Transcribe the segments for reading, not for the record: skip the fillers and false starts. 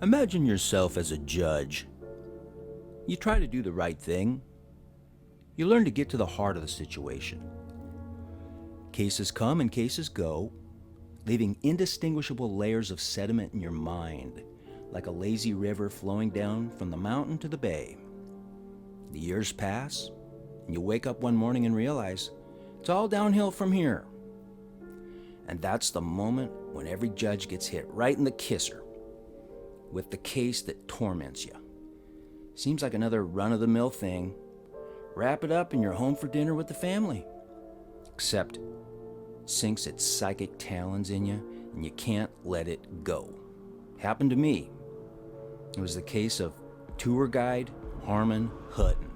Imagine yourself as a judge. You try to do the right thing. You learn to get to the heart of the situation. Cases come and cases go, leaving indistinguishable layers of sediment in your mind, like a lazy river flowing down from the mountain to the bay. The years pass, and you wake up one morning and realize it's all downhill from here. And that's the moment when every judge gets hit right in the kisser with the case that torments you. Seems like another run-of-the-mill thing. Wrap it up and you're home for dinner with the family. Except sinks its psychic talons in you and you can't let it go. Happened to me. It was the case of tour guide Harmon Hutton.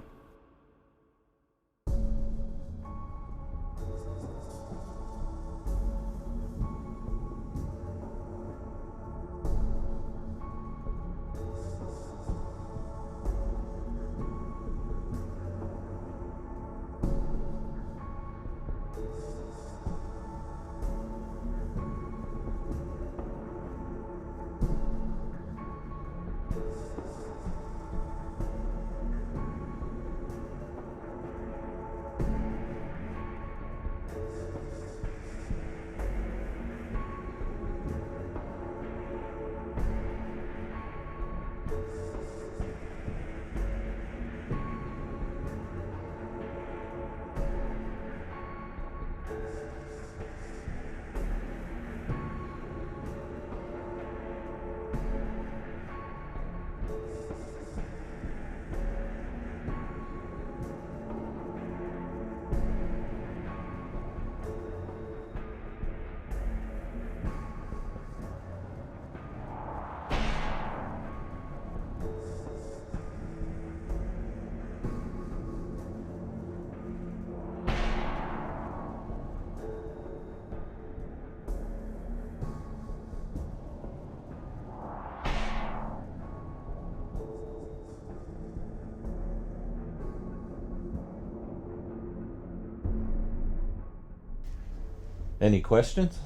Any questions?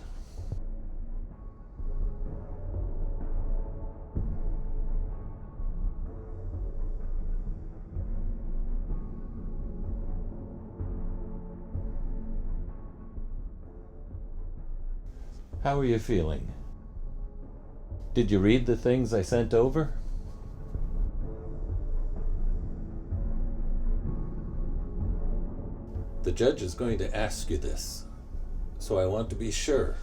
How are you feeling? Did you read the things I sent over? The judge is going to ask you this, so I want to be sure.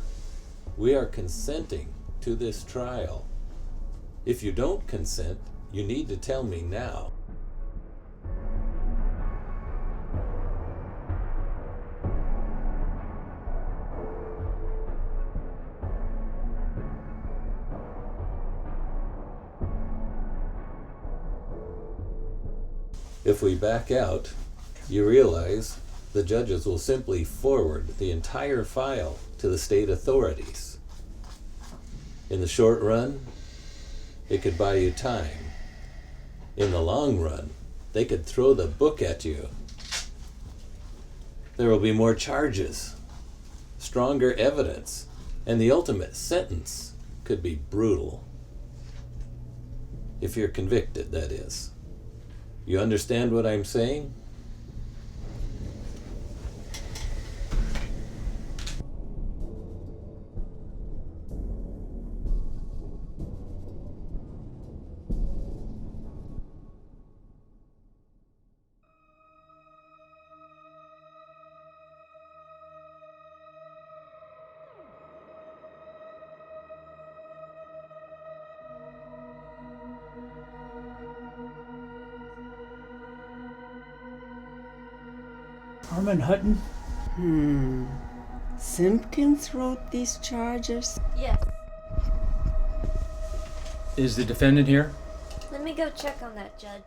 We are consenting to this trial. If you don't consent, you need to tell me now. If we back out, you realize the judges will simply forward the entire file to the state authorities. In the short run, it could buy you time. In the long run, they could throw the book at you. There will be more charges, stronger evidence, and the ultimate sentence could be brutal. If you're convicted, that is. You understand what I'm saying? Harmon Hutton? Simpkins wrote these charges? Yes. Is the defendant here? Let me go check on that, Judge.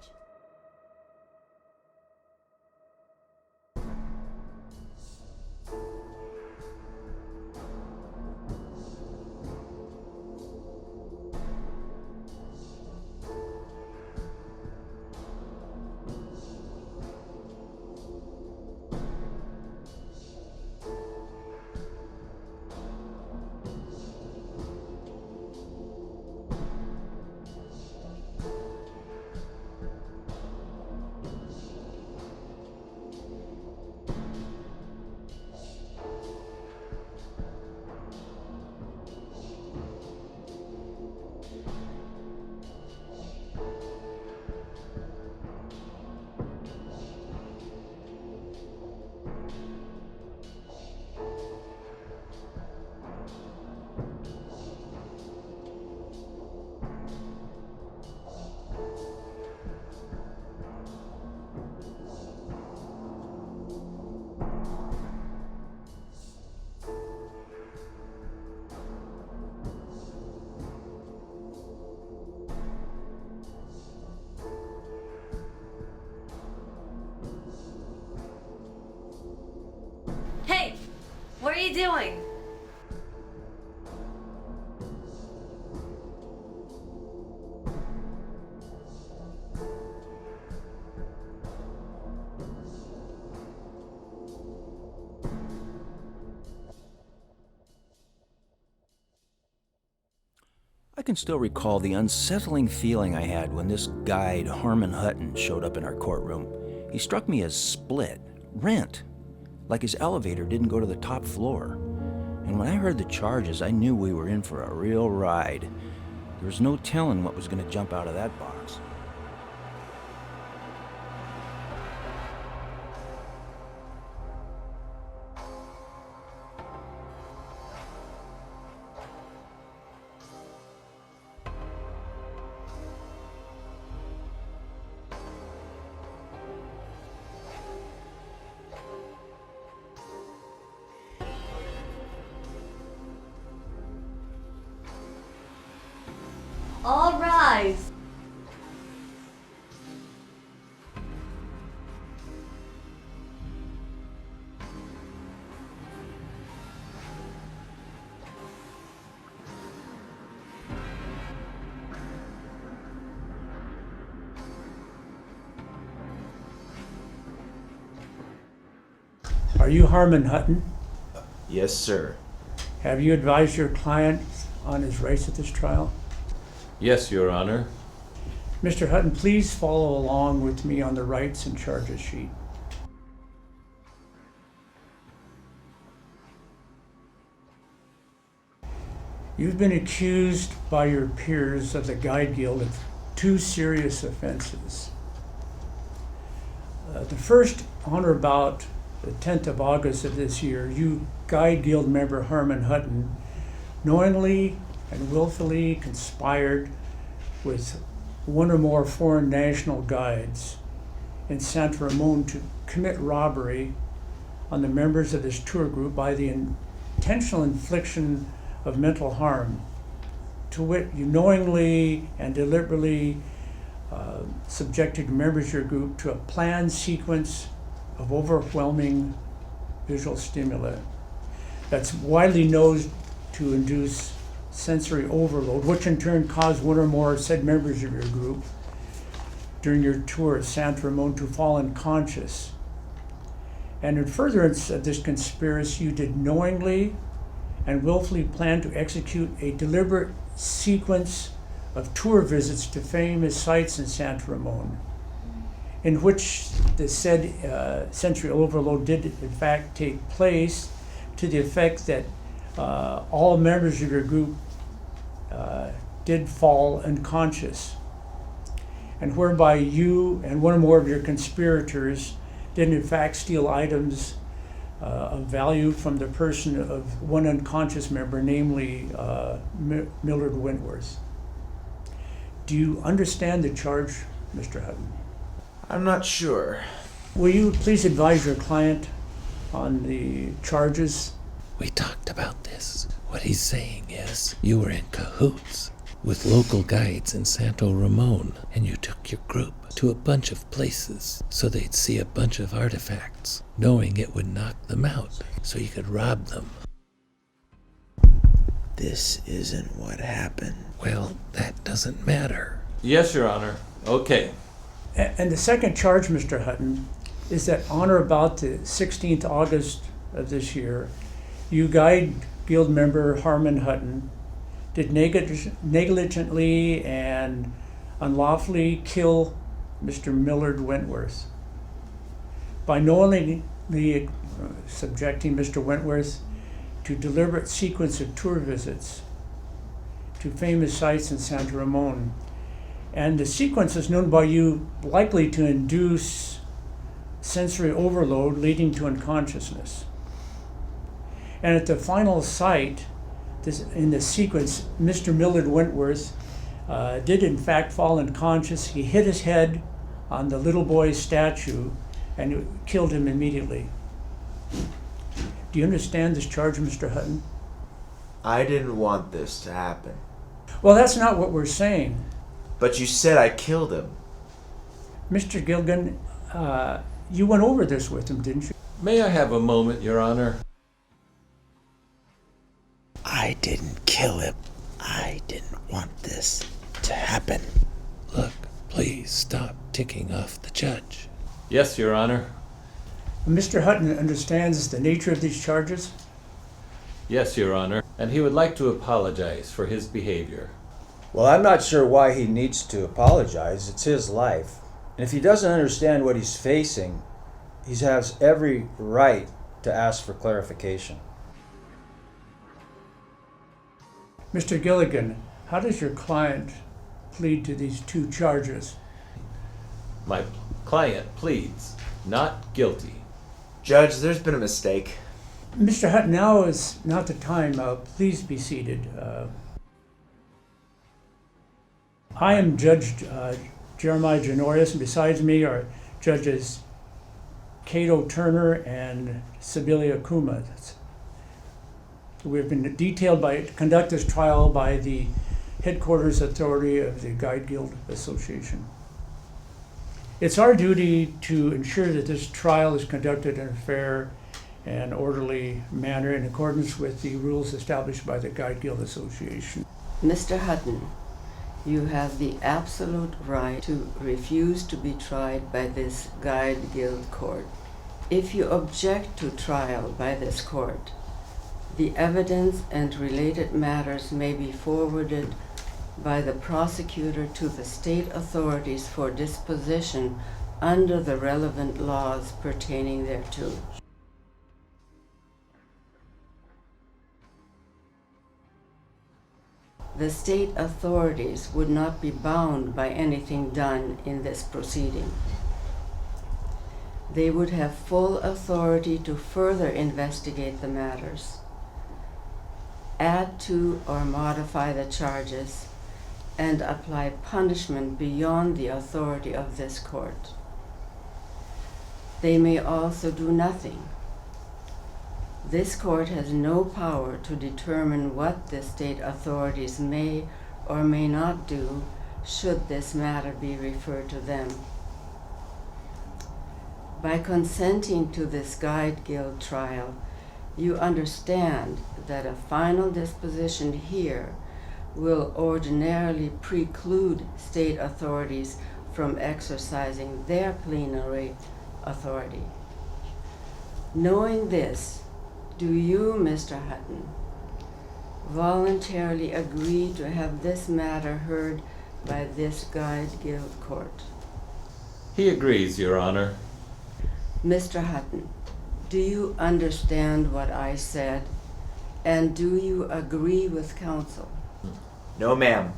are you doing? I can still recall the unsettling feeling I had when this guide, Harmon Hutton, showed up in our courtroom. He struck me as split, rent, like his elevator didn't go to the top floor. And when I heard the charges, I knew we were in for a real ride. There was no telling what was going to jump out of that box. All rise. Are you Harmon Hutton? Yes, sir. Have you advised your client on his rights at this trial? Yes, Your Honor. Mr. Hutton, please follow along with me on the rights and charges sheet. You've been accused by your peers of the Guide Guild of 2 serious offenses. The first, on or about the 10th of August of this year, you Guide Guild member Harmon Hutton knowingly and willfully conspired with one or more foreign national guides in Santa Ramon to commit robbery on the members of this tour group by the intentional infliction of mental harm. To wit, you knowingly and deliberately subjected members of your group to a planned sequence of overwhelming visual stimuli that's widely known to induce sensory overload, which in turn caused one or more said members of your group during your tour of Santa Ramon to fall unconscious. And in furtherance of this conspiracy, you did knowingly and willfully plan to execute a deliberate sequence of tour visits to famous sites in Santa Ramon, in which the said sensory overload did in fact take place, to the effect that all members of your group did fall unconscious, and whereby you and one or more of your conspirators did in fact steal items of value from the person of one unconscious member, namely Millard Wentworth. Do you understand the charge, Mr. Hutton? I'm not sure. Will you please advise your client on the charges? We talked about this. What he's saying is you were in cahoots with local guides in Santo Ramon, and you took your group to a bunch of places so they'd see a bunch of artifacts, knowing it would knock them out so you could rob them. This isn't what happened. Well, that doesn't matter. Yes, Your Honor. Okay. And the second charge, Mr. Hutton, is that on or about the 16th August of this year, you Guide Guild member Harmon Hutton did negligently and unlawfully kill Mr. Millard Wentworth by knowingly subjecting Mr. Wentworth to deliberate sequence of tour visits to famous sites in Santa Ramon. And the sequence is known by you likely to induce sensory overload leading to unconsciousness. And at the final site, in the sequence, Mr. Millard Wentworth did in fact fall unconscious. He hit his head on the little boy's statue and it killed him immediately. Do you understand this charge, Mr. Hutton? I didn't want this to happen. Well, that's not what we're saying. But you said I killed him. Mr. Gilgan, you went over this with him, didn't you? May I have a moment, Your Honor? I didn't kill him. I didn't want this to happen. Look, please stop ticking off the judge. Yes, Your Honor. Mr. Hutton understands the nature of these charges. Yes, Your Honor. And he would like to apologize for his behavior. Well, I'm not sure why he needs to apologize. It's his life. And if he doesn't understand what he's facing, he has every right to ask for clarification. Mr. Gilligan, how does your client plead to these two charges? My client pleads not guilty. Judge, there's been a mistake. Mr. Hutton, now is not the time. Please be seated. I am Judge Jeremiah Janorius, and besides me are Judges Cato Turner and Sibylla Kuma. We've been detailed to conduct this trial by the headquarters authority of the Guide Guild Association. It's our duty to ensure that this trial is conducted in a fair and orderly manner in accordance with the rules established by the Guide Guild Association. Mr. Hutton, you have the absolute right to refuse to be tried by this Guide Guild court. If you object to trial by this court, the evidence and related matters may be forwarded by the prosecutor to the state authorities for disposition under the relevant laws pertaining thereto. The state authorities would not be bound by anything done in this proceeding. They would have full authority to further investigate the matters, add to or modify the charges, and apply punishment beyond the authority of this court. They may also do nothing. This court has no power to determine what the state authorities may or may not do should this matter be referred to them. By consenting to this Guide Guild trial, you understand that a final disposition here will ordinarily preclude state authorities from exercising their plenary authority. Knowing this, do you, Mr. Hutton, voluntarily agree to have this matter heard by this Guide Guild court? He agrees, Your Honor. Mr. Hutton, do you understand what I said? And do you agree with counsel? No, ma'am.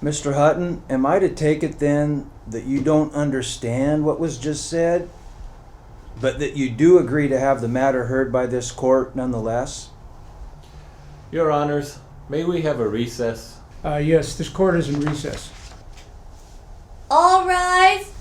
Mr. Hutton, am I to take it then that you don't understand what was just said, but that you do agree to have the matter heard by this court nonetheless? Your Honors, may we have a recess? Yes, this court is in recess. All rise.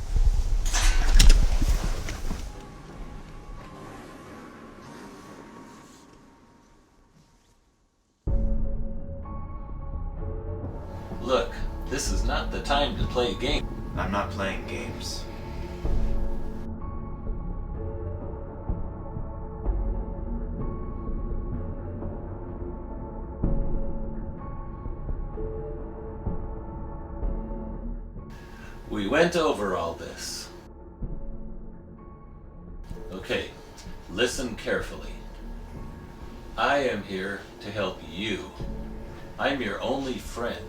Look, this is not the time to play games. I'm not playing games. We went over all this. Okay, listen carefully. I am here to help you. I'm your only friend.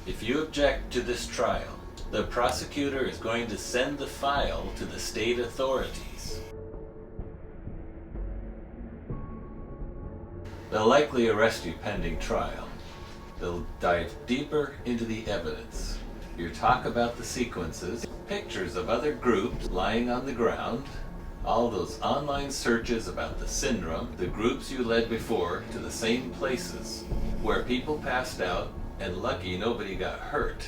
If you object to this trial, the prosecutor is going to send the file to the state authorities. They'll likely arrest you pending trial. They'll dive deeper into the evidence. Your talk about the sequences, pictures of other groups lying on the ground, all those online searches about the syndrome, the groups you led before to the same places where people passed out and lucky nobody got hurt.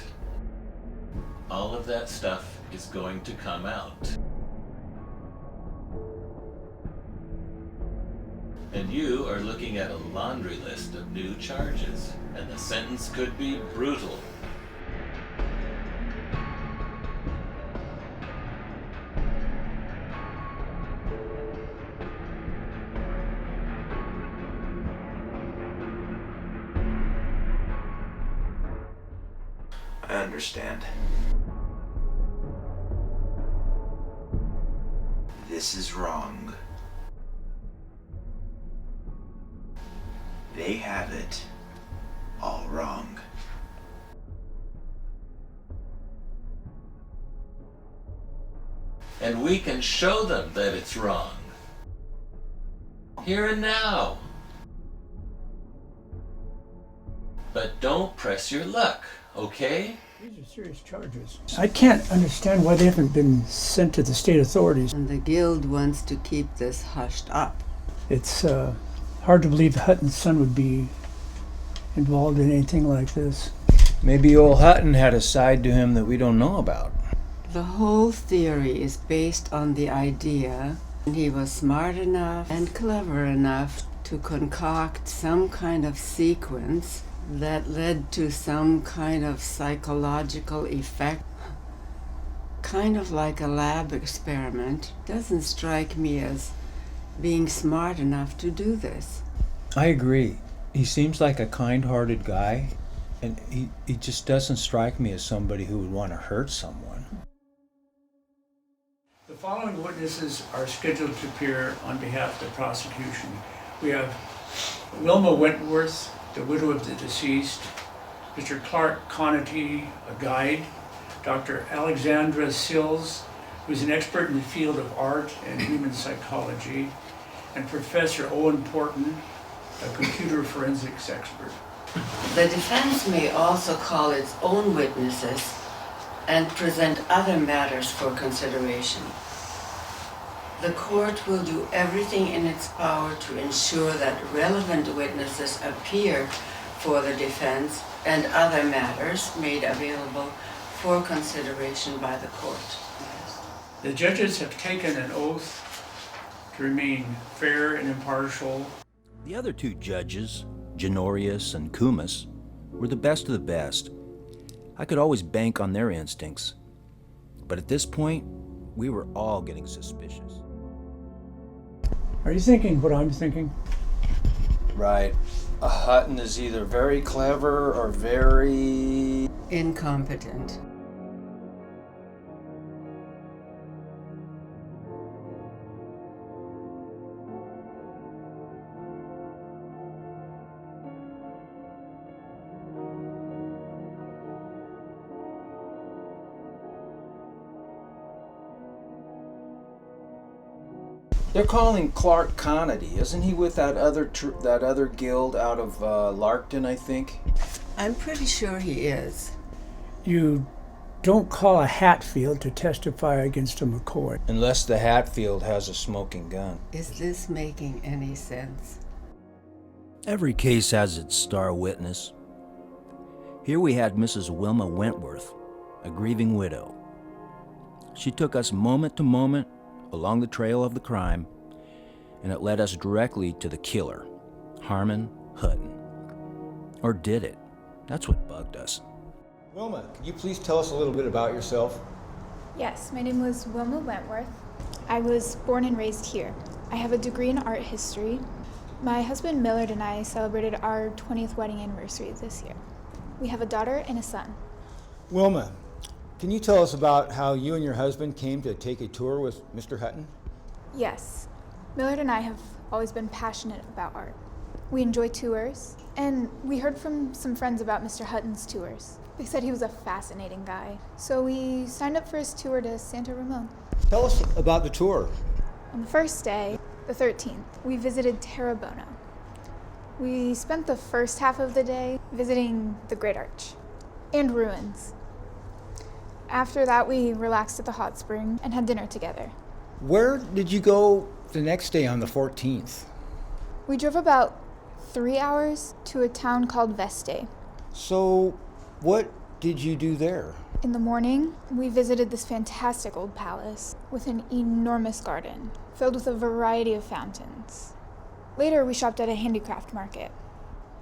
All of that stuff is going to come out. And you are looking at a laundry list of new charges, and the sentence could be brutal. I understand. This is wrong. They have it all wrong. And we can show them that it's wrong. Here and now. But don't press your luck, okay? These are serious charges. I can't understand why they haven't been sent to the state authorities. And the guild wants to keep this hushed up. It's hard to believe Hutton's son would be involved in anything like this. Maybe old Hutton had a side to him that we don't know about. The whole theory is based on the idea that he was smart enough and clever enough to concoct some kind of sequence that led to some kind of psychological effect. Kind of like a lab experiment. Doesn't strike me as being smart enough to do this. I agree. He seems like a kind-hearted guy, and he just doesn't strike me as somebody who would want to hurt someone. The following witnesses are scheduled to appear on behalf of the prosecution. We have Wilma Wentworth, the widow of the deceased, Mr. Clark Conity, a guide, Dr. Alexandra Sills, who's an expert in the field of art and human psychology, and Professor Owen Porton, a computer forensics expert. The defense may also call its own witnesses and present other matters for consideration. The court will do everything in its power to ensure that relevant witnesses appear for the defense and other matters made available for consideration by the court. The judges have taken an oath to remain fair and impartial. The other two judges, Janorius and Kumis, were the best of the best. I could always bank on their instincts. But at this point, we were all getting suspicious. Are you thinking what I'm thinking? Right. Hutton is either very clever or very... Incompetent. They're calling Clark Conity. Isn't he with that other guild out of Larkton, I think? I'm pretty sure he is. You don't call a Hatfield to testify against a McCoy. Unless the Hatfield has a smoking gun. Is this making any sense? Every case has its star witness. Here we had Mrs. Wilma Wentworth, a grieving widow. She took us moment to moment along the trail of the crime, and it led us directly to the killer, Harmon Hutton. Or did it? That's what bugged us. Wilma, could you please tell us a little bit about yourself? Yes, my name was Wilma Wentworth. I was born and raised here. I have a degree in art history. My husband Millard and I celebrated our 20th wedding anniversary this year. We have a daughter and a son. Wilma, can you tell us about how you and your husband came to take a tour with Mr. Hutton? Yes, Millard and I have always been passionate about art. We enjoy tours, and we heard from some friends about Mr. Hutton's tours. They said he was a fascinating guy, so we signed up for his tour to Santa Ramon. Tell us about the tour. On the first day, the 13th, we visited Terrebonne. We spent the first half of the day visiting the Great Arch and ruins. After that, we relaxed at the hot spring and had dinner together. Where did you go the next day on the 14th? We drove about 3 hours to a town called Veste. So, what did you do there? In the morning, we visited this fantastic old palace with an enormous garden filled with a variety of fountains. Later, we shopped at a handicraft market.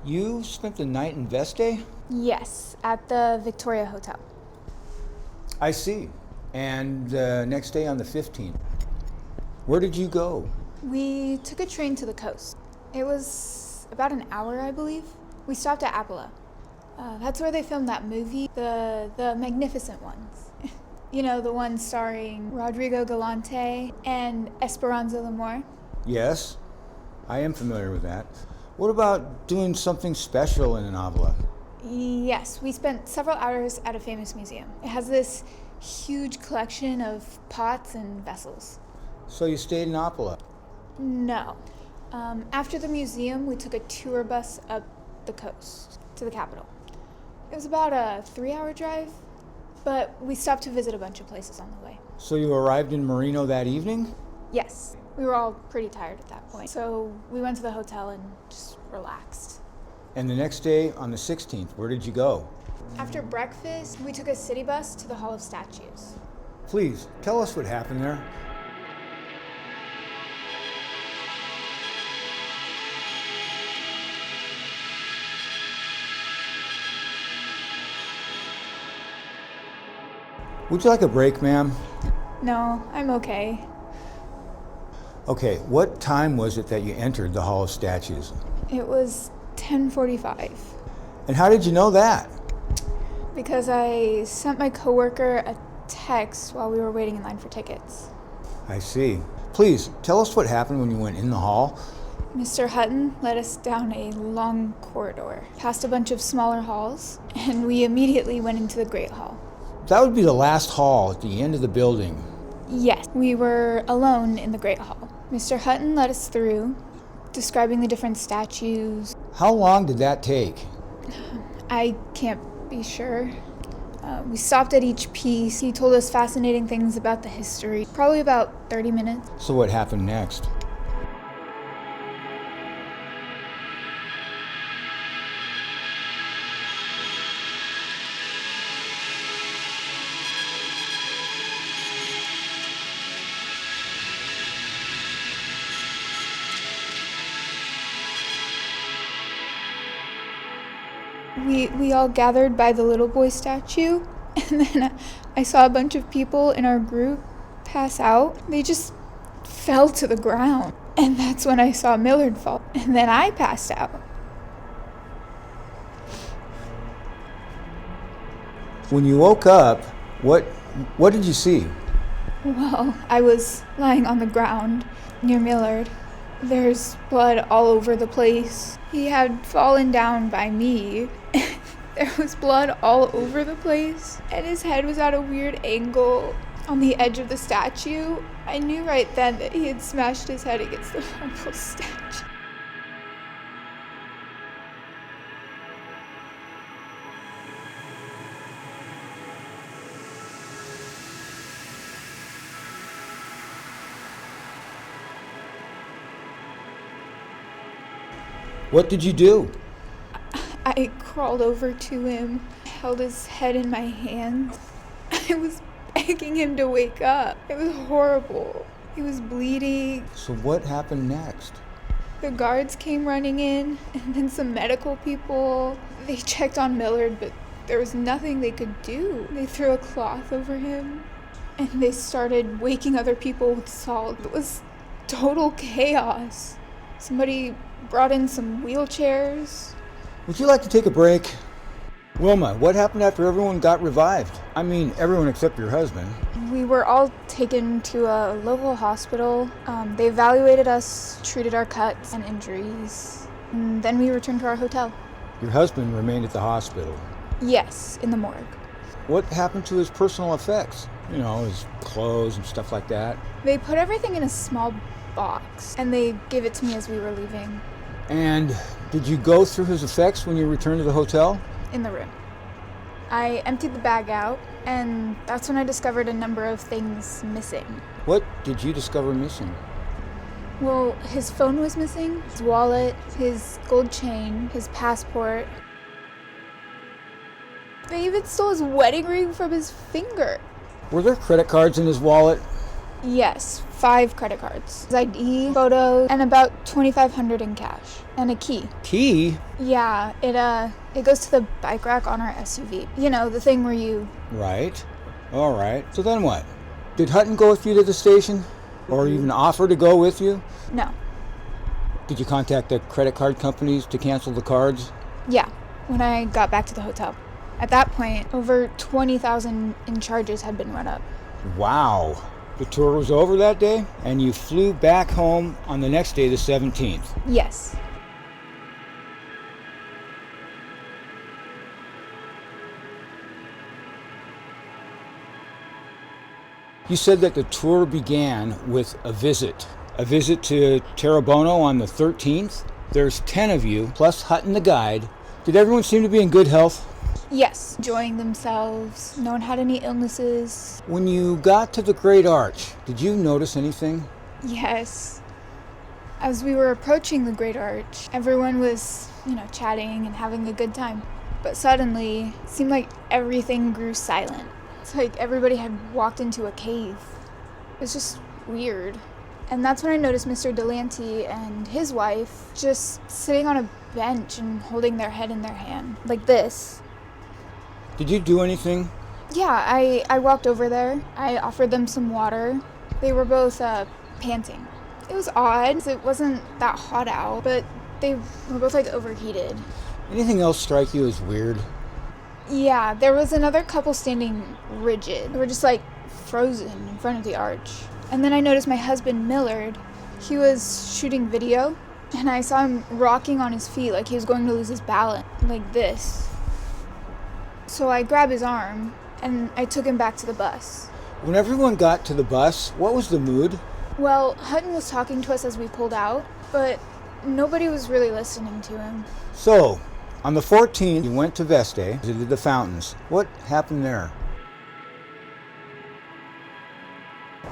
You spent the night in Veste? Yes, at the Victoria Hotel. I see. And the next day on the 15th, where did you go? We took a train to the coast. It was about an hour, I believe. We stopped at Apala. That's where they filmed that movie, the Magnificent Ones. You know, the one starring Rodrigo Galante and Esperanza Lamore. Yes, I am familiar with that. What about doing something special in an Avila? Yes, we spent several hours at a famous museum. It has this huge collection of pots and vessels. So you stayed in Apala? No. After the museum, we took a tour bus up the coast to the capital. It was about a 3-hour drive, but we stopped to visit a bunch of places on the way. So you arrived in Marino that evening? Yes, we were all pretty tired at that point, so we went to the hotel and just relaxed. And the next day, on the 16th, where did you go? After breakfast, we took a city bus to the Hall of Statues. Please, tell us what happened there. Would you like a break, ma'am? No, I'm okay. Okay, what time was it that you entered the Hall of Statues? It was 10:45. And how did you know that? Because I sent my coworker a text while we were waiting in line for tickets. I see. Please, tell us what happened when you went in the hall. Mr. Hutton led us down a long corridor, past a bunch of smaller halls, and we immediately went into the Great Hall. That would be the last hall at the end of the building. Yes, we were alone in the Great Hall. Mr. Hutton led us through, describing the different statues. How long did that take? I can't be sure. We stopped at each piece. He told us fascinating things about the history. Probably about 30 minutes. So what happened next? We all gathered by the little boy statue, and then I saw a bunch of people in our group pass out. They just fell to the ground, and that's when I saw Millard fall, and then I passed out. When you woke up, what did you see? Well, I was lying on the ground near Millard. There's blood all over the place. He had fallen down by me. There was blood all over the place, and his head was at a weird angle on the edge of the statue. I knew right then that he had smashed his head against the marble statue. What did you do? I crawled over to him, held his head in my hands. I was begging him to wake up. It was horrible. He was bleeding. So what happened next? The guards came running in, and then some medical people. They checked on Millard, but there was nothing they could do. They threw a cloth over him, and they started waking other people with salt. It was total chaos. Somebody brought in some wheelchairs. Would you like to take a break? Wilma, what happened after everyone got revived? I mean, everyone except your husband. We were all taken to a local hospital. They evaluated us, treated our cuts and injuries, and then we returned to our hotel. Your husband remained at the hospital. Yes, in the morgue. What happened to his personal effects? You know, his clothes and stuff like that. They put everything in a small box, and they gave it to me as we were leaving. And did you go through his effects when you returned to the hotel? In the room. I emptied the bag out, and that's when I discovered a number of things missing. What did you discover missing? Well, his phone was missing, his wallet, his gold chain, his passport. They even stole his wedding ring from his finger. Were there credit cards in his wallet? Yes, 5 credit cards. His ID, photos, and about $2,500 in cash. And a key. Key? Yeah, it goes to the bike rack on our SUV. You know, the thing where you... Right. All right. So then what? Did Hutton go with you to the station? Or even offer to go with you? No. Did you contact the credit card companies to cancel the cards? Yeah. when I got back to the hotel. At that point, over 20,000 in charges had been run up. Wow. The tour was over that day, and you flew back home on the next day, the 17th. Yes. You said that the tour began with a visit to Terrabono on the 13th. There's 10 of you, plus Hutton the guide. Did everyone seem to be in good health? Yes. Enjoying themselves. No one had any illnesses. When you got to the Great Arch, did you notice anything? Yes. As we were approaching the Great Arch, everyone was, chatting and having a good time. But suddenly, it seemed like everything grew silent. It's like everybody had walked into a cave. It was just weird. And that's when I noticed Mr. Delante and his wife just sitting on a bench and holding their head in their hand, like this. Did you do anything? Yeah, I walked over there. I offered them some water. They were both panting. It was odd. It wasn't that hot out, but they were both overheated. Anything else strike you as weird? Yeah, there was another couple standing rigid. They were just frozen in front of the arch. And then I noticed my husband, Millard. He was shooting video, and I saw him rocking on his feet like he was going to lose his balance, like this. So I grabbed his arm, and I took him back to the bus. When everyone got to the bus, what was the mood? Well, Hutton was talking to us as we pulled out, but nobody was really listening to him. So, on the 14th, you went to Veste, visited the fountains. What happened there?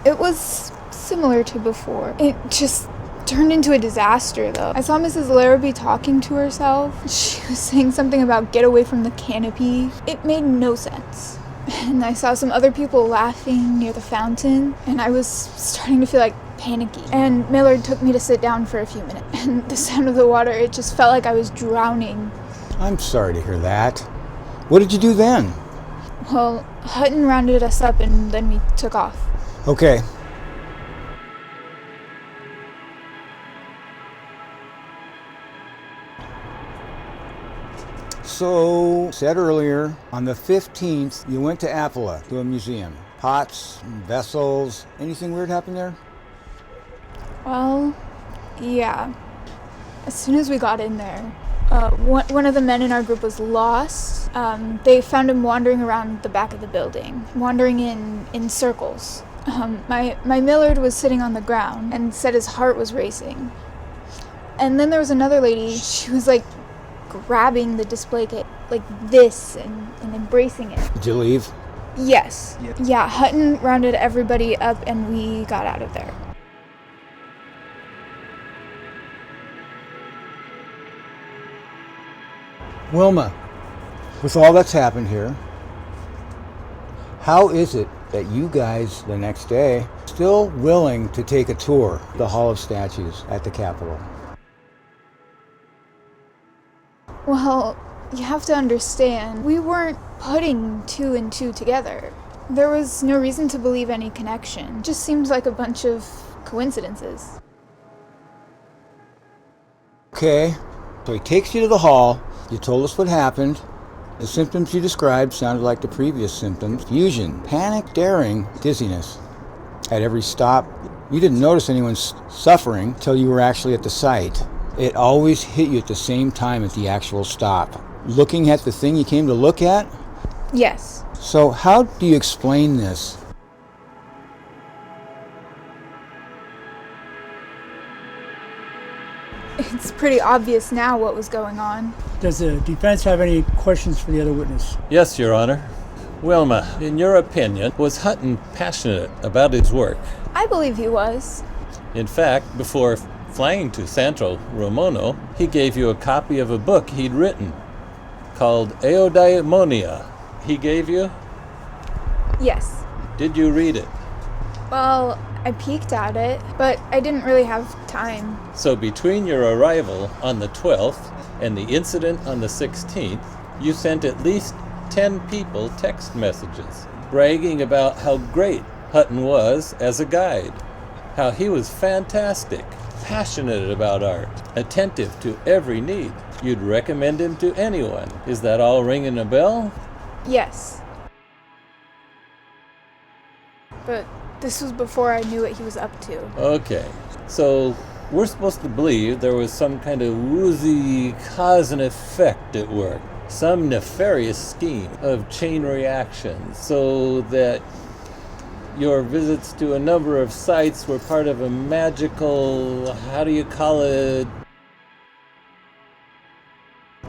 It was similar to before. It just turned into a disaster, though. I saw Mrs. Larrabee talking to herself. She was saying something about get away from the canopy. It made no sense. And I saw some other people laughing near the fountain, and I was starting to feel panicky. And Millard took me to sit down for a few minutes, and the sound of the water, it just felt like I was drowning. I'm sorry to hear that. What did you do then? Well, Hutton rounded us up, and then we took off. Okay. So, said earlier, on the 15th, you went to Apollo, to a museum. Pots, vessels, anything weird happened there? Well, yeah. As soon as we got in there, one of the men in our group was lost. They found him wandering around the back of the building, wandering in circles. My Millard was sitting on the ground and said his heart was racing. And then there was another lady, she was grabbing the display kit like this and embracing it. Did you leave? Yes. Yep. Yeah, Hutton rounded everybody up and we got out of there. Wilma, with all that's happened here, how is it that you guys, the next day, still willing to take a tour of the Hall of Statues at the Capitol? Well, you have to understand, we weren't putting two and two together. There was no reason to believe any connection. It just seems like a bunch of coincidences. Okay, so he takes you to the hall. You told us what happened. The symptoms you described sounded like the previous symptoms. Fusion, panic, daring, dizziness. At every stop, you didn't notice anyone suffering till you were actually at the site. It always hit you at the same time at the actual stop. Looking at the thing you came to look at? Yes. So how do you explain this? It's pretty obvious now what was going on. Does the defense have any questions for the other witness? Yes, Your Honor. Wilma, in your opinion, was Hutton passionate about his work? I believe he was. In fact, before flying to Santo Romono, he gave you a copy of a book he'd written called Eudaimonia. He gave you? Yes. Did you read it? Well, I peeked at it, but I didn't really have time. So between your arrival on the 12th and the incident on the 16th, you sent at least 10 people text messages bragging about how great Hutton was as a guide, how he was fantastic, passionate about art, attentive to every need. You'd recommend him to anyone. Is that all ringing a bell? Yes. But this was before I knew what he was up to. Okay, so we're supposed to believe there was some kind of woozy cause and effect at work. Some nefarious scheme of chain reactions so that your visits to a number of sites were part of a magical, how do you call it?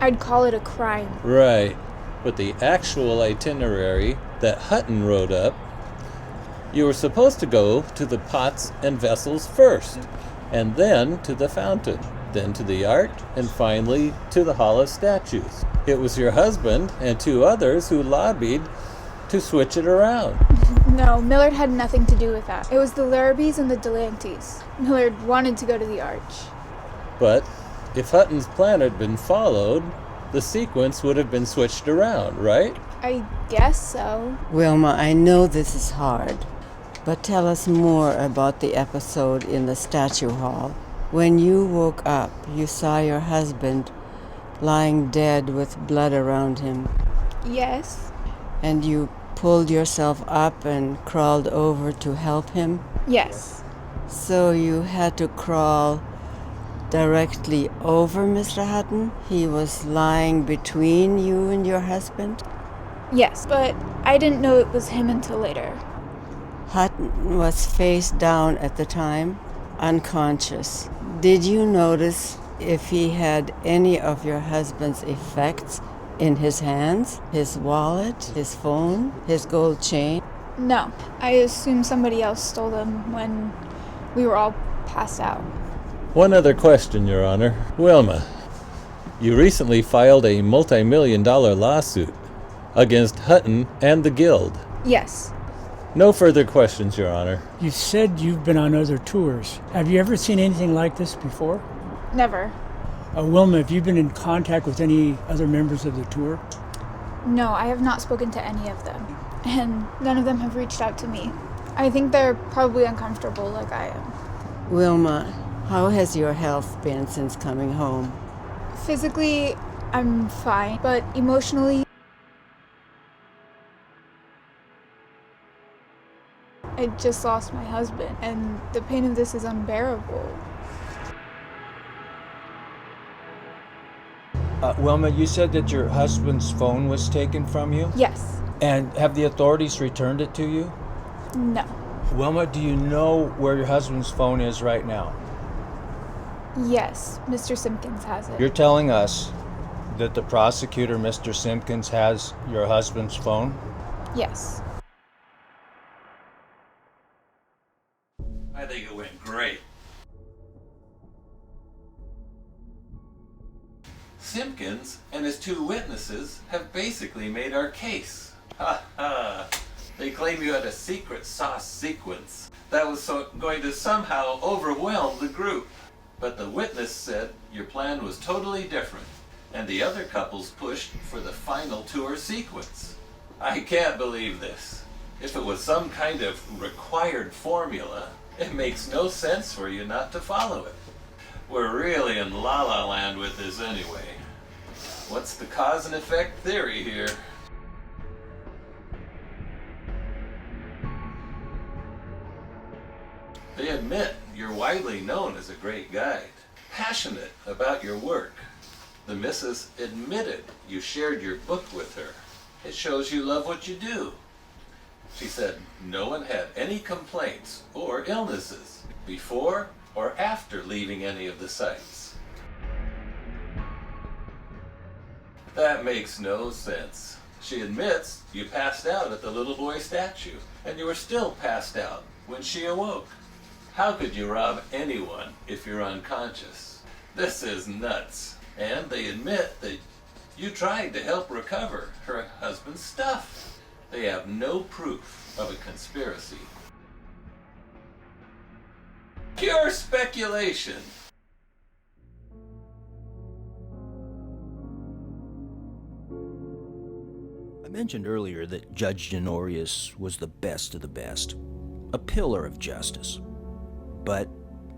I'd call it a crime. Right, but the actual itinerary that Hutton wrote up, you were supposed to go to the pots and vessels first, and then to the fountain, then to the art, and finally to the Hall of Statues. It was your husband and two others who lobbied to switch it around. No, Millard had nothing to do with that. It was the Larrabees and the Delantes. Millard wanted to go to the Arch. But if Hutton's plan had been followed, the sequence would have been switched around, right? I guess so. Wilma, I know this is hard, but tell us more about the episode in the statue hall. When you woke up, you saw your husband lying dead with blood around him, Yes. and you pulled yourself up and crawled over to help him. Yes. So you had to crawl directly over Mr. Hutton? He was lying between you and your husband? Yes, but I didn't know it was him until later. Hutton was face down at the time, unconscious. Did you notice if he had any of your husband's effects in his hands? His wallet, his phone, his gold chain? No, I assume somebody else stole them when we were all passed out. One other question, Your Honor. Wilma, you recently filed a multi-million-dollar lawsuit against Hutton and the Guild. Yes. No further questions, Your Honor. You said you've been on other tours. Have you ever seen anything like this before? Never. Wilma, have you been in contact with any other members of the tour? No, I have not spoken to any of them. And none of them have reached out to me. I think they're probably uncomfortable like I am. Wilma, how has your health been since coming home? Physically, I'm fine, but emotionally, I just lost my husband, and the pain of this is unbearable. Wilma, you said that your husband's phone was taken from you? Yes. And have the authorities returned it to you? No. Wilma, do you know where your husband's phone is right now? Yes, Mr. Simpkins has it. You're telling us that the prosecutor, Mr. Simpkins, has your husband's phone? Yes. I think it went great. Simpkins and his two witnesses have basically made our case. Ha ha! They claim you had a secret sauce sequence that was going to somehow overwhelm the group. But the witness said your plan was totally different, and the other couples pushed for the final tour sequence. I can't believe this. If it was some kind of required formula, it makes no sense for you not to follow it. We're really in La La Land with this anyway. What's the cause and effect theory here? They admit you're widely known as a great guide, passionate about your work. The missus admitted you shared your book with her. It shows you love what you do. She said no one had any complaints or illnesses before or after leaving any of the sites. That makes no sense. She admits you passed out at the little boy statue, and you were still passed out when she awoke. How could you rob anyone if you're unconscious? This is nuts. And they admit that you tried to help recover her husband's stuff. They have no proof of a conspiracy. Pure speculation. I mentioned earlier that Judge Denorius was the best of the best, a pillar of justice. But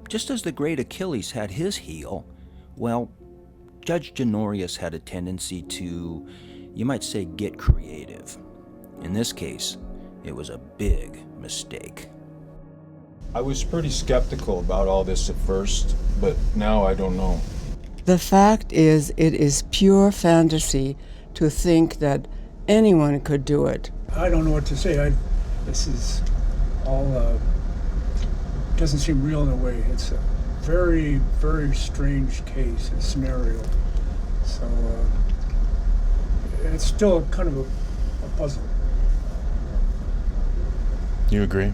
just as the great Achilles had his heel, well, Judge Janorius had a tendency to, you might say, get creative. In this case, it was a big mistake. I was pretty skeptical about all this at first, but now I don't know. The fact is, it is pure fantasy to think that anyone could do it. I don't know what to say. This is all doesn't seem real in a way. It's a very, very strange case, a scenario. So it's still kind of a puzzle. You agree?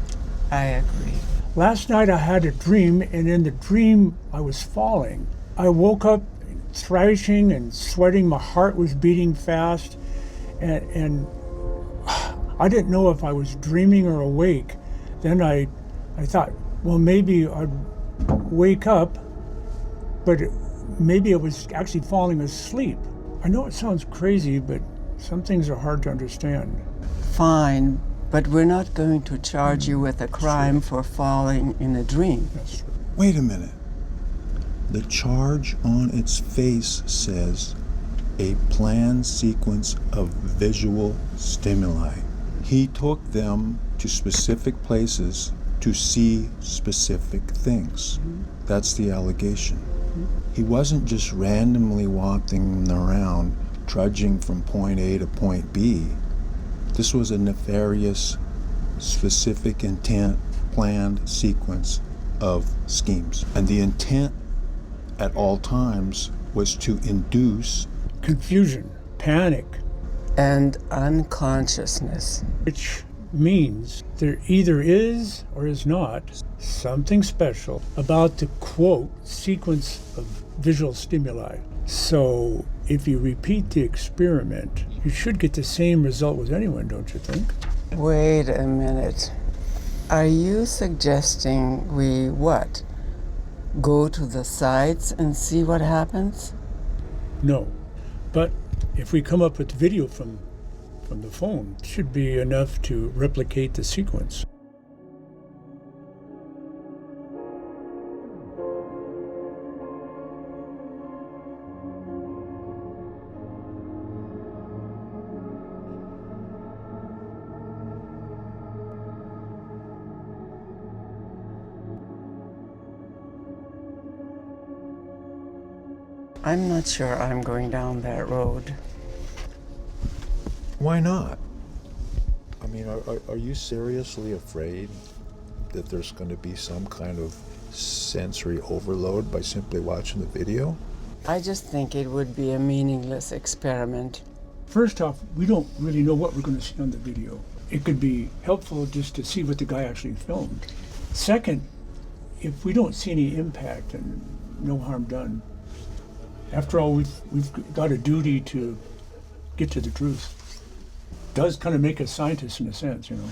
I agree. Last night I had a dream, and in the dream I was falling. I woke up thrashing and sweating. My heart was beating fast, and I didn't know if I was dreaming or awake. Then I thought, well, maybe I'd wake up, but maybe I was actually falling asleep. I know it sounds crazy, but some things are hard to understand. Fine, but we're not going to charge you with a crime for falling in a dream. That's true. Wait a minute. The charge on its face says a planned sequence of visual stimuli. He took them to specific places to see specific things. That's the allegation. He wasn't just randomly walking around, trudging from point A to point B. This was a nefarious, specific intent, planned sequence of schemes. And the intent at all times was to induce Confusion, panic, And unconsciousness. which means there either is or is not something special about the quote sequence of visual stimuli. So if you repeat the experiment, you should get the same result with anyone, don't you think? Wait a minute. Are you suggesting we what? Go to the sites and see what happens? No. But if we come up with video from the phone, it should be enough to replicate the sequence. I'm not sure I'm going down that road. Why not? I mean, are you seriously afraid that there's going to be some kind of sensory overload by simply watching the video? I just think it would be a meaningless experiment. First off, we don't really know what we're going to see on the video. It could be helpful just to see what the guy actually filmed. Second, if we don't see any impact and no harm done, after all, we've got a duty to get to the truth. Does kind of make us scientists in a sense, you know.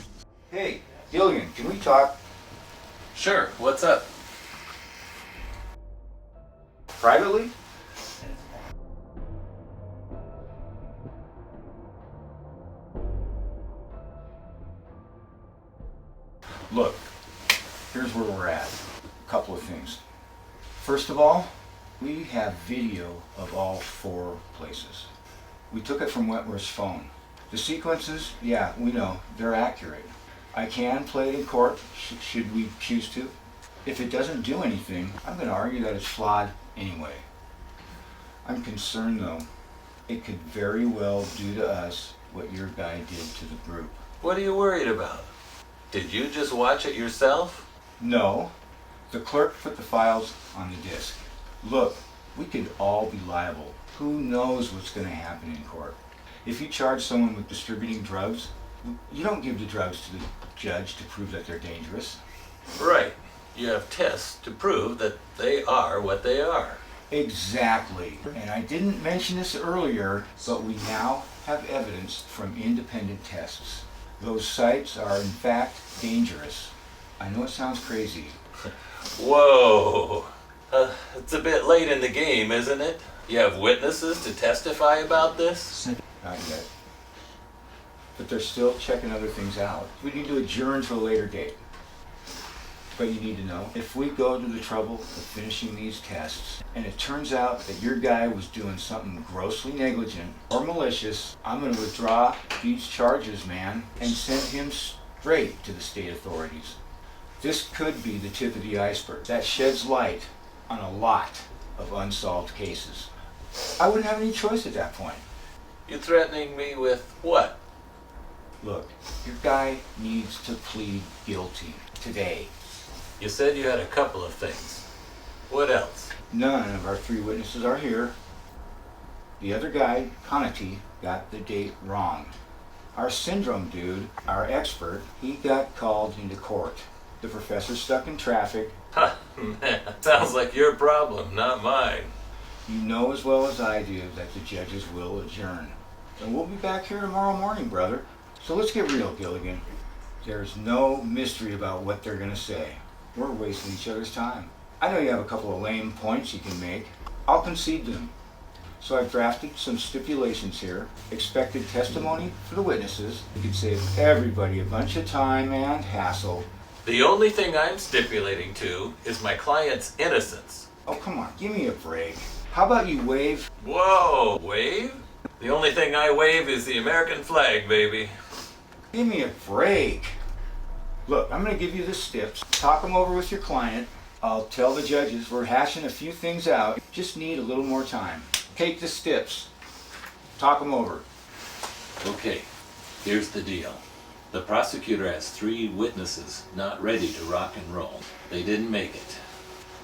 Hey, Gilligan, can we talk Sure, what's up? privately? Look, here's where we're at. A couple of things. First of all, we have video of all 4 places. We took it from Wentworth's phone. The sequences, yeah, we know, they're accurate. I can play it in court, should we choose to. If it doesn't do anything, I'm going to argue that it's flawed anyway. I'm concerned though, it could very well do to us what your guy did to the group. What are you worried about? Did you just watch it yourself? No, the clerk put the files on the disk. Look, we could all be liable. Who knows what's going to happen in court? If you charge someone with distributing drugs, you don't give the drugs to the judge to prove that they're dangerous. Right. You have tests to prove that they are what they are. Exactly. And I didn't mention this earlier, but we now have evidence from independent tests. Those sites are in fact dangerous. I know it sounds crazy. Whoa. It's a bit late in the game, isn't it? You have witnesses to testify about this? Not yet. But they're still checking other things out. We need to adjourn to a later date. But you need to know, if we go to the trouble of finishing these tests, and it turns out that your guy was doing something grossly negligent or malicious, I'm going to withdraw these charges, man, and send him straight to the state authorities. This could be the tip of the iceberg that sheds light on a lot of unsolved cases. I wouldn't have any choice at that point. You threatening me with what? Look, your guy needs to plead guilty today. You said you had a couple of things. What else? None of our 3 witnesses are here. The other guy, Conati, got the date wrong. Our syndrome dude, our expert, he got called into court. The professor's stuck in traffic. Ha, man, sounds like your problem, not mine. You know as well as I do that the judges will adjourn. And we'll be back here tomorrow morning, brother. So let's get real, Gilligan. There's no mystery about what they're gonna say. We're wasting each other's time. I know you have a couple of lame points you can make. I'll concede them. So I've drafted some stipulations here. Expected testimony for the witnesses. You can save everybody a bunch of time and hassle. The only thing I'm stipulating to is my client's innocence. Oh, come on, give me a break. How about you waive? Whoa, wave? The only thing I wave is the American flag, baby. Give me a break. Look, I'm going to give you the steps. Talk them over with your client. I'll tell the judges we're hashing a few things out. Just need a little more time. Take the steps. Talk them over. Okay, here's the deal. The prosecutor has 3 witnesses not ready to rock and roll. They didn't make it.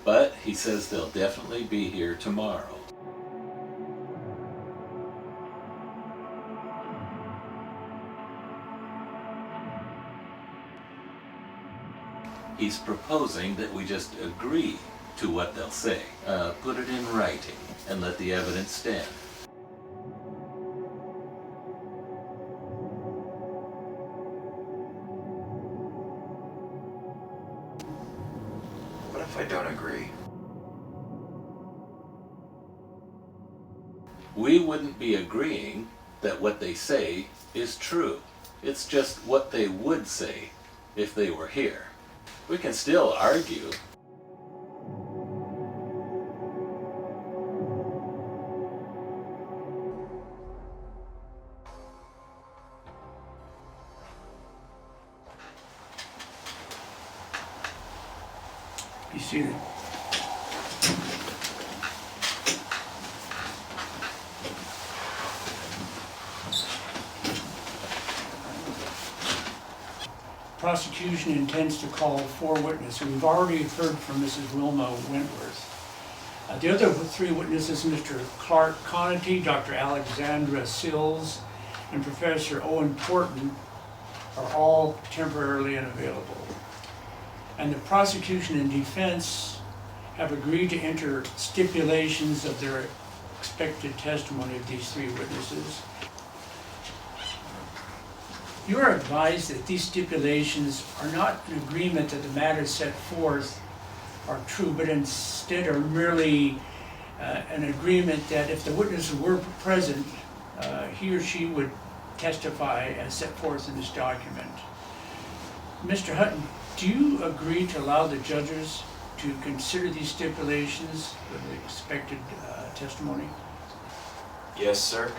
But he says they'll definitely be here tomorrow. He's proposing that we just agree to what they'll say, put it in writing, and let the evidence stand. What if I don't agree? We wouldn't be agreeing that what they say is true. It's just what they would say if they were here. We can still argue. Be seated. Prosecution intends to call 4 witnesses. We've already heard from Mrs. Wilma Wentworth. The other 3 witnesses, Mr. Clark Conati, Dr. Alexandra Sills, and Professor Owen Porton, are all temporarily unavailable. And the prosecution and defense have agreed to enter stipulations of their expected testimony of these 3 witnesses. You are advised that these stipulations are not an agreement that the matters set forth are true, but instead are merely an agreement that if the witnesses were present, he or she would testify as set forth in this document. Mr. Hutton, do you agree to allow the judges to consider these stipulations for the expected testimony? Yes, sir.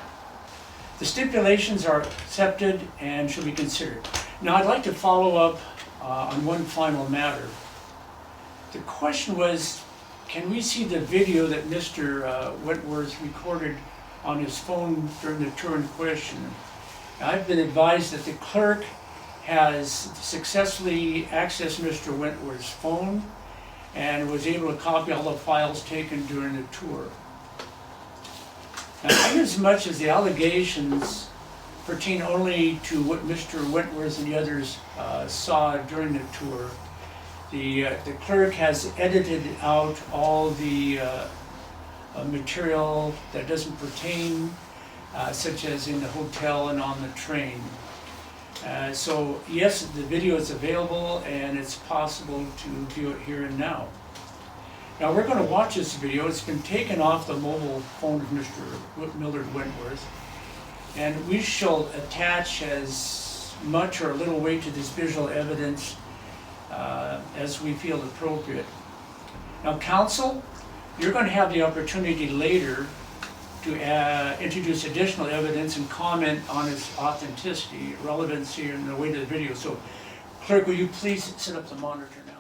The stipulations are accepted and should be considered. Now, I'd like to follow up on one final matter. The question was, can we see the video that Mr. Wentworth recorded on his phone during the tour in question? I've been advised that the clerk has successfully accessed Mr. Wentworth's phone and was able to copy all the files taken during the tour. Now, inasmuch as the allegations pertain only to what Mr. Wentworth and the others saw during the tour, the clerk has edited out all the material that doesn't pertain, such as in the hotel and on the train. So yes, the video is available and it's possible to view it here and now. Now we're going to watch this video. It's been taken off the mobile phone of Mr. Millard Wentworth, and we shall attach as much or a little weight to this visual evidence as we feel appropriate. Now, counsel, you're going to have the opportunity later to introduce additional evidence and comment on its authenticity, relevancy, and the weight of the video. So, clerk, will you please set up the monitor now?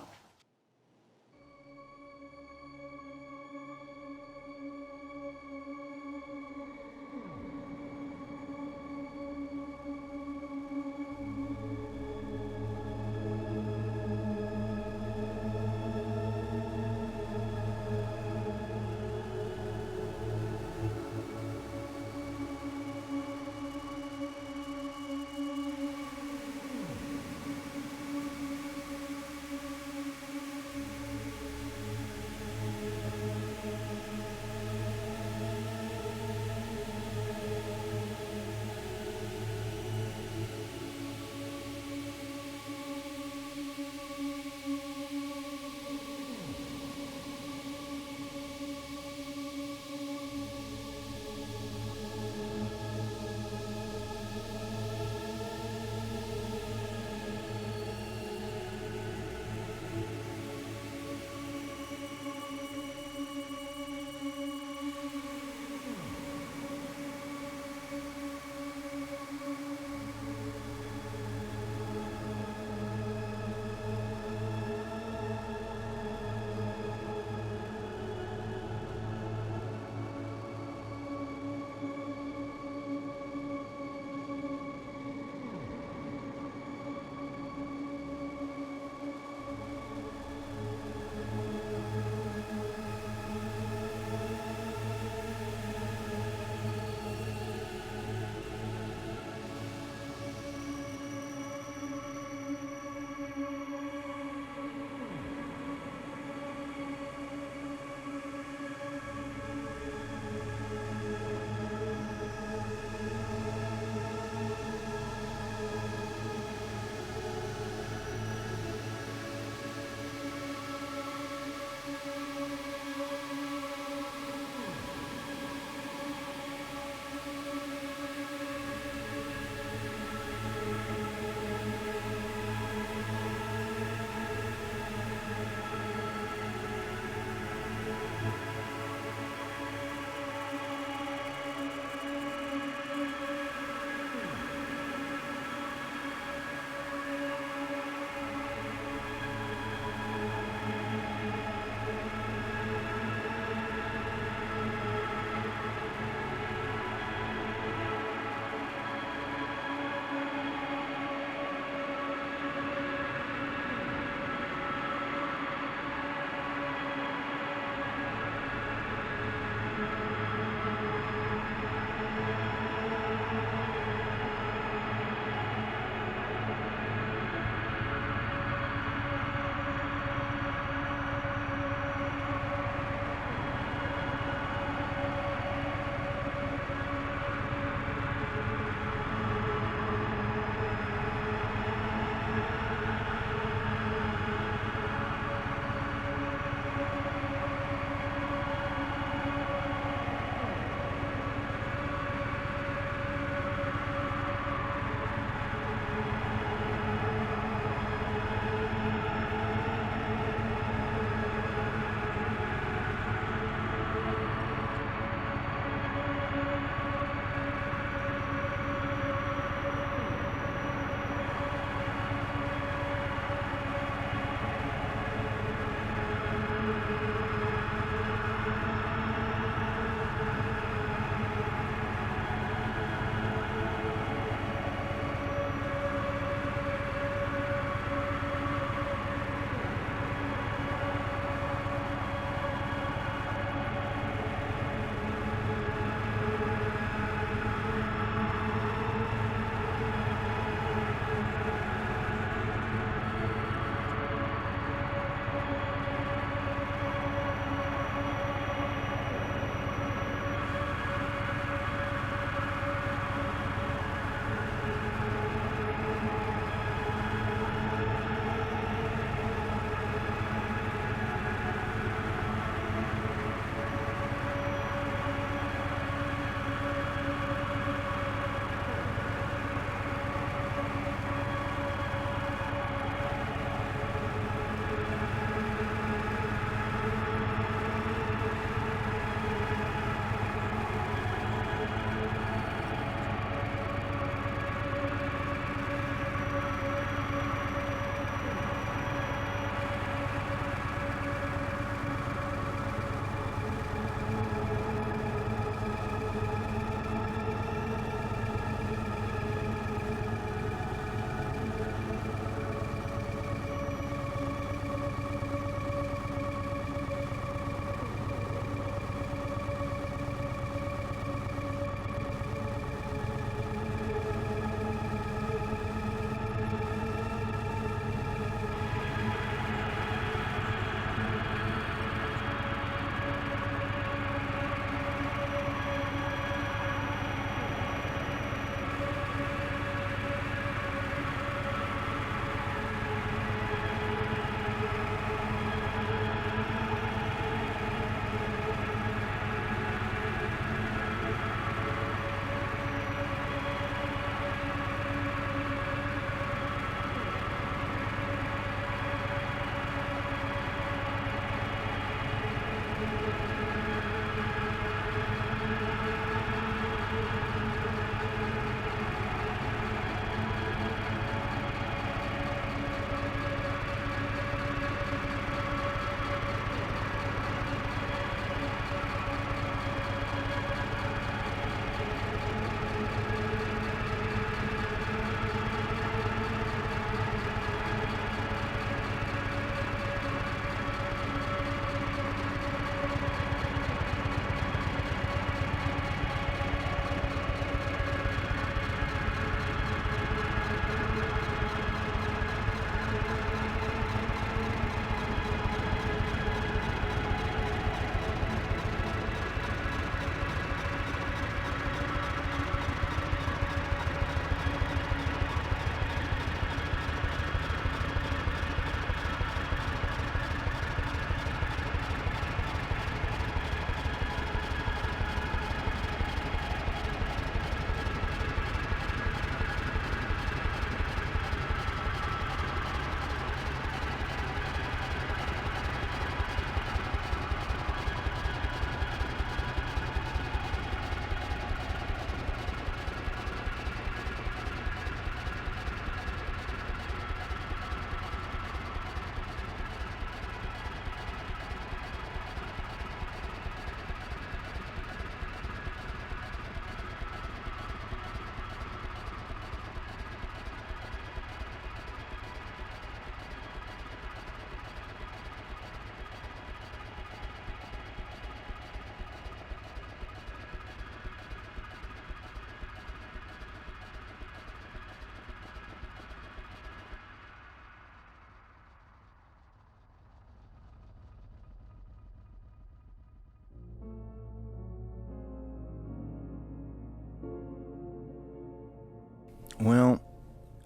Well,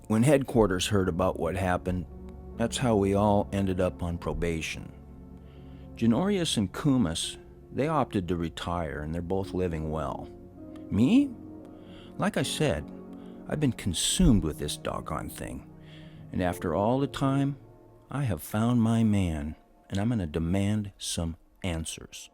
when headquarters heard about what happened, that's how we all ended up on probation. Janorius and Kumas, they opted to retire, and they're both living well. Me? Like I said, I've been consumed with this doggone thing. And after all the time, I have found my man, and I'm going to demand some answers.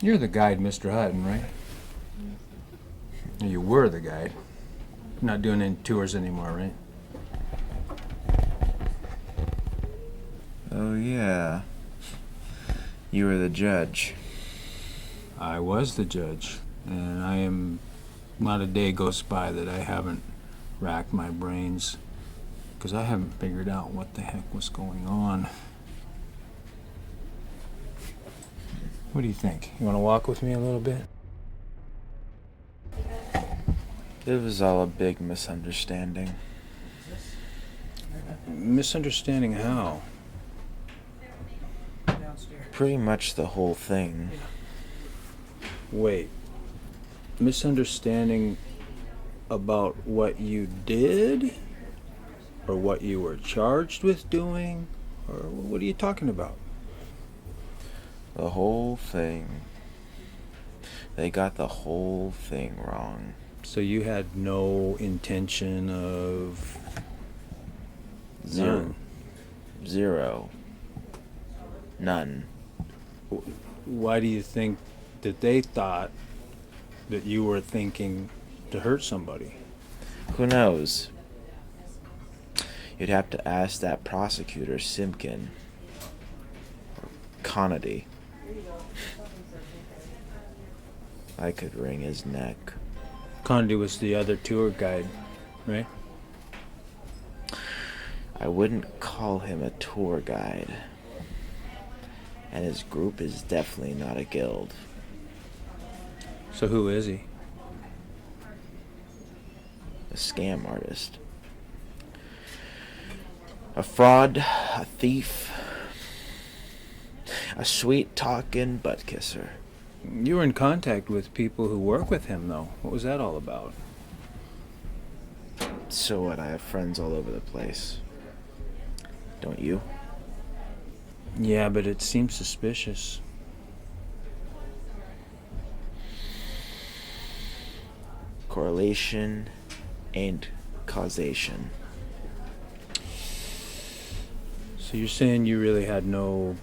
You're the guide, Mr. Hutton, right? You were the guide. Not doing any tours anymore, right? Oh, yeah. You were the judge. I was the judge, and I am... Not a day goes by that I haven't racked my brains, because I haven't figured out what the heck was going on. What do you think? You want to walk with me a little bit? It was all a big misunderstanding. Misunderstanding how? Pretty much the whole thing. Wait. Misunderstanding about what you did? Or what you were charged with doing? Or what are you talking about? The whole thing. They got the whole thing wrong. So you had no intention of... Zero. Zero. None. Why do you think that they thought that you were thinking to hurt somebody? Who knows? You'd have to ask that prosecutor, Simpkin. Or Conady. I could wring his neck. Conady was the other tour guide, right? I wouldn't call him a tour guide. And his group is definitely not a guild. So who is he? A scam artist. A fraud, a thief, a sweet-talking butt-kisser. You were in contact with people who work with him, though. What was that all about? So what? I have friends all over the place. Don't you? Yeah, but it seems suspicious. Correlation ain't causation. So you're saying you really had no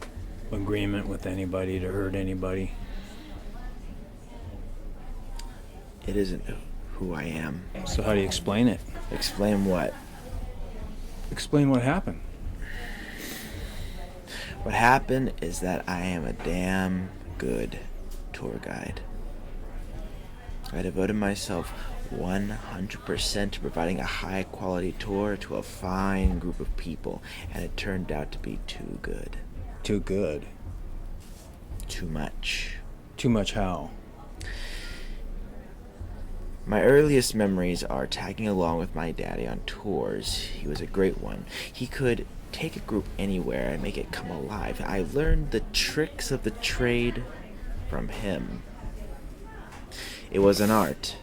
agreement with anybody to hurt anybody? It isn't who I am. So how do you explain it? Explain what? Explain what happened. What happened is that I am a damn good tour guide. I devoted myself 100% to providing a high quality tour to a fine group of people, and it turned out to be too good. Too good. Too much. Too much how? My earliest memories are tagging along with my daddy on tours. He was a great one. He could take a group anywhere and make it come alive. I learned the tricks of the trade from him. It was an art.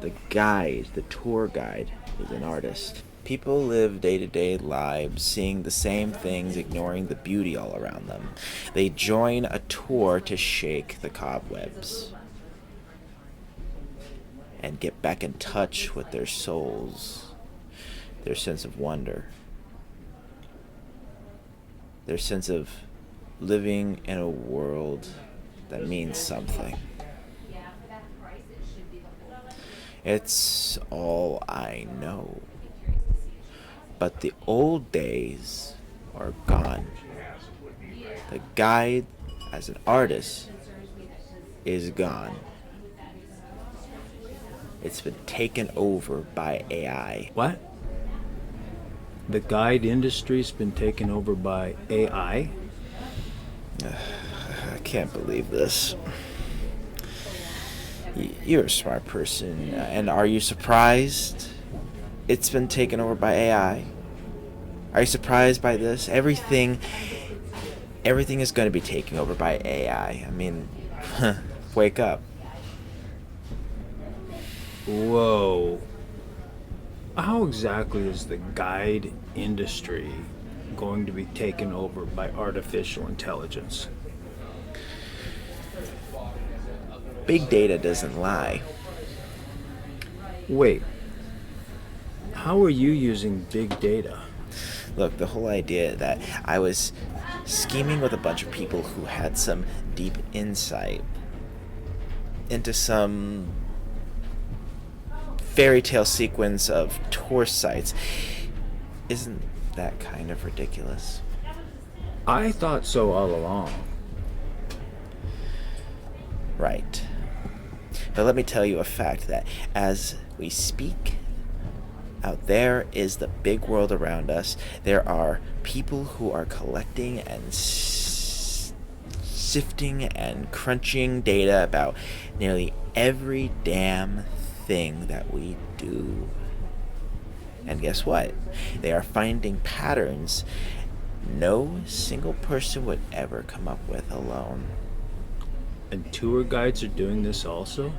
The guide, the tour guide, is an artist. People live day-to-day lives, seeing the same things, ignoring the beauty all around them. They join a tour to shake the cobwebs and get back in touch with their souls, their sense of wonder, their sense of living in a world that means something. It's all I know. But the old days are gone. The guide as an artist is gone. It's been taken over by AI. What? The guide industry's been taken over by AI? I can't believe this. You're a smart person, and are you surprised it's been taken over by AI? Are you surprised by this? Everything is going to be taken over by AI. I mean, wake up. Whoa. How exactly is the guide industry going to be taken over by artificial intelligence? Big data doesn't lie. Wait. How are you using big data? Look, the whole idea that I was scheming with a bunch of people who had some deep insight into some fairy tale sequence of tour sites, isn't that kind of ridiculous? I thought so all along. Right. But let me tell you a fact that as we speak, out there is the big world around us. There are people who are collecting and sifting and crunching data about nearly every damn thing that we do. And guess what? They are finding patterns no single person would ever come up with alone. And tour guides are doing this also?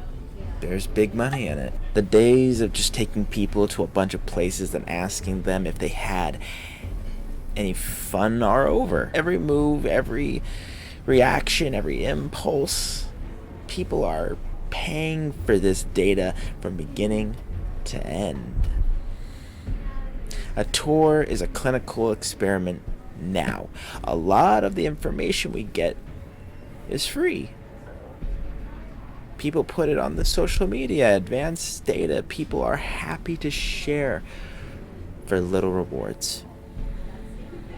There's big money in it. The days of just taking people to a bunch of places and asking them if they had any fun are over. Every move, every reaction, every impulse, people are paying for this data from beginning to end. A tour is a clinical experiment now. A lot of the information we get is free. People put it on the social media, advanced data. People are happy to share for little rewards.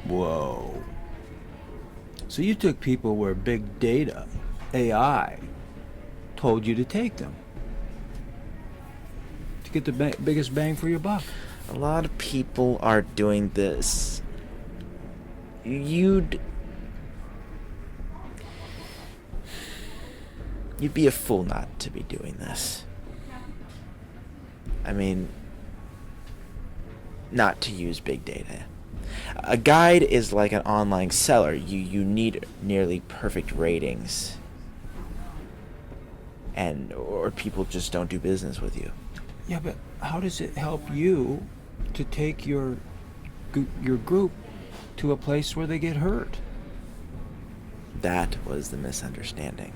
Whoa. So you took people where big data, AI, told you to take them to get the biggest bang for your buck. A lot of people are doing this. You'd be a fool not to be doing this. I mean, not to use big data. A guide is like an online seller. You need nearly perfect ratings, or people just don't do business with you. Yeah, but how does it help you to take your group to a place where they get hurt? That was the misunderstanding.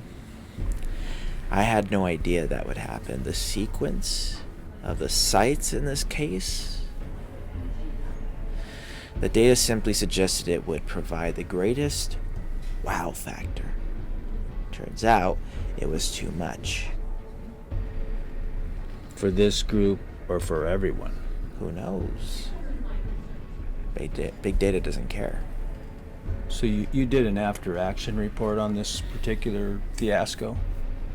I had no idea that would happen. The sequence of the sites in this case, the data simply suggested it would provide the greatest wow factor. Turns out it was too much. For this group or for everyone? Who knows? Big data doesn't care. So you did an after-action report on this particular fiasco?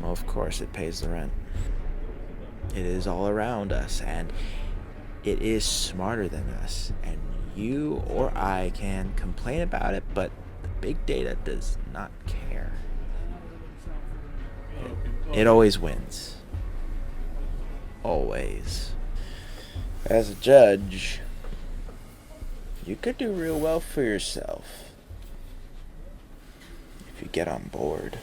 Well, of course, it pays the rent. It is all around us, and it is smarter than us. And you or I can complain about it, but the big data does not care. It always wins. Always. As a judge, you could do real well for yourself if you get on board.